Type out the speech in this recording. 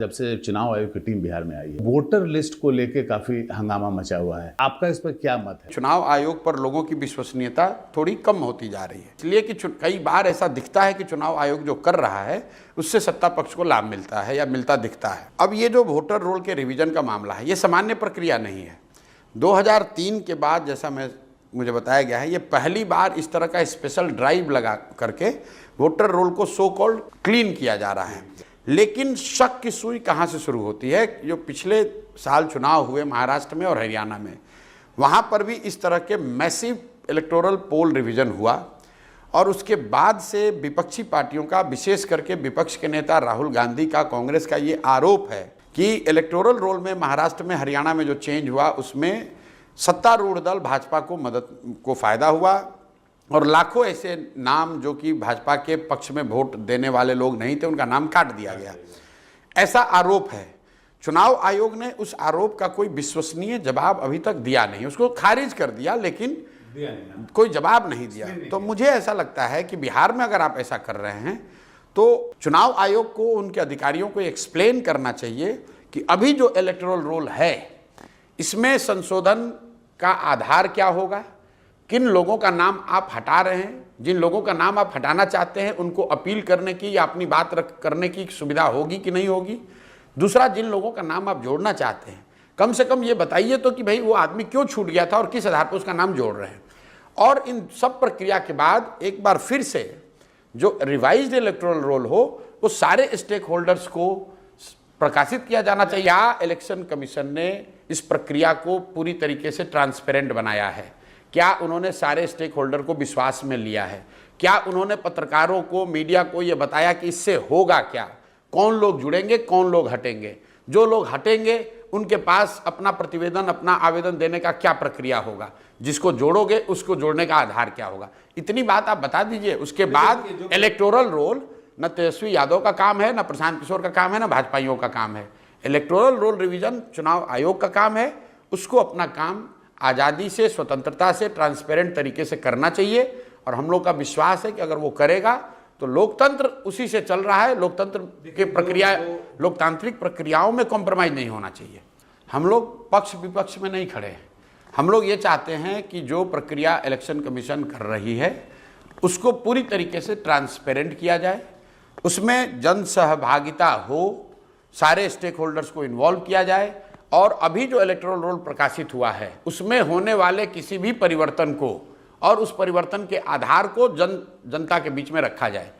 जब से चुनाव आयोग की टीम बिहार में आई है, वोटर लिस्ट को लेके काफी हंगामा मचा हुआ है। आपका इस पर क्या मत है? चुनाव आयोग पर लोगों की विश्वसनीयता थोड़ी कम होती जा रही है, इसलिए कि कई बार ऐसा दिखता है कि चुनाव आयोग जो कर रहा है उससे सत्ता पक्ष को लाभ मिलता है या मिलता दिखता है। अब ये जो वोटर रोल के रिवीजन का मामला है, ये सामान्य प्रक्रिया नहीं है। 2003 के बाद जैसा मुझे बताया गया है, ये पहली बार इस तरह का स्पेशल ड्राइव लगा करके वोटर रोल को सो कॉल्ड क्लीन किया जा रहा है। लेकिन शक की सुई कहाँ से शुरू होती है? जो पिछले साल चुनाव हुए महाराष्ट्र में और हरियाणा में, वहाँ पर भी इस तरह के मैसिव इलेक्टोरल पोल रिवीजन हुआ और उसके बाद से विपक्षी पार्टियों का, विशेष करके विपक्ष के नेता राहुल गांधी का, कांग्रेस का ये आरोप है कि इलेक्टोरल रोल में महाराष्ट्र में, हरियाणा में जो चेंज हुआ उसमें सत्तारूढ़ दल भाजपा को फायदा हुआ और लाखों ऐसे नाम जो कि भाजपा के पक्ष में वोट देने वाले लोग नहीं थे, उनका नाम काट दिया गया। ऐसा आरोप है। चुनाव आयोग ने उस आरोप का कोई विश्वसनीय जवाब अभी तक दिया नहीं, उसको खारिज कर दिया, लेकिन कोई जवाब नहीं दिया। तो मुझे ऐसा लगता है कि बिहार में अगर आप ऐसा कर रहे हैं तो चुनाव आयोग को, उनके अधिकारियों को एक्सप्लेन करना चाहिए कि अभी जो इलेक्टोरल रोल है इसमें संशोधन का आधार क्या होगा, किन लोगों का नाम आप हटा रहे हैं, जिन लोगों का नाम आप हटाना चाहते हैं उनको अपील करने की या अपनी बात करने की सुविधा होगी कि नहीं होगी। दूसरा, जिन लोगों का नाम आप जोड़ना चाहते हैं कम से कम ये बताइए तो कि भाई वो आदमी क्यों छूट गया था और किस आधार पर उसका नाम जोड़ रहे हैं। और इन सब प्रक्रिया के बाद एक बार फिर से जो रिवाइज्ड इलेक्टोरल रोल हो वो सारे स्टेक होल्डर्स को प्रकाशित किया जाना चाहिए। क्या इलेक्शन कमीशन ने इस प्रक्रिया को पूरी तरीके से ट्रांसपेरेंट बनाया है? क्या उन्होंने सारे स्टेक होल्डर को विश्वास में लिया है? क्या उन्होंने पत्रकारों को, मीडिया को ये बताया कि इससे होगा क्या, कौन लोग जुड़ेंगे, कौन लोग हटेंगे? जो लोग हटेंगे उनके पास अपना प्रतिवेदन, अपना आवेदन देने का क्या प्रक्रिया होगा? जिसको जोड़ोगे उसको जोड़ने का आधार क्या होगा? इतनी बात आप बता दीजिए। उसके बाद इलेक्टोरल रोल न तेजस्वी यादव का काम है, न प्रशांत किशोर का काम है, न भाजपाइयों का काम है। इलेक्टोरल रोल रिवीजन चुनाव आयोग का काम है। उसको अपना काम आज़ादी से, स्वतंत्रता से, ट्रांसपेरेंट तरीके से करना चाहिए और हम लोग का विश्वास है कि अगर वो करेगा तो लोकतंत्र उसी से चल रहा है। लोकतंत्र के प्रक्रिया, लोकतांत्रिक प्रक्रियाओं में कॉम्प्रोमाइज़ नहीं होना चाहिए। हम लोग पक्ष विपक्ष में नहीं खड़े हैं। हम लोग ये चाहते हैं कि जो प्रक्रिया इलेक्शन कमीशन कर रही है उसको पूरी तरीके से ट्रांसपेरेंट किया जाए, उसमें जन सहभागिता हो, सारे स्टेक होल्डर्स को इन्वॉल्व किया जाए और अभी जो इलेक्टोरल रोल प्रकाशित हुआ है उसमें होने वाले किसी भी परिवर्तन को और उस परिवर्तन के आधार को जनता के बीच में रखा जाए।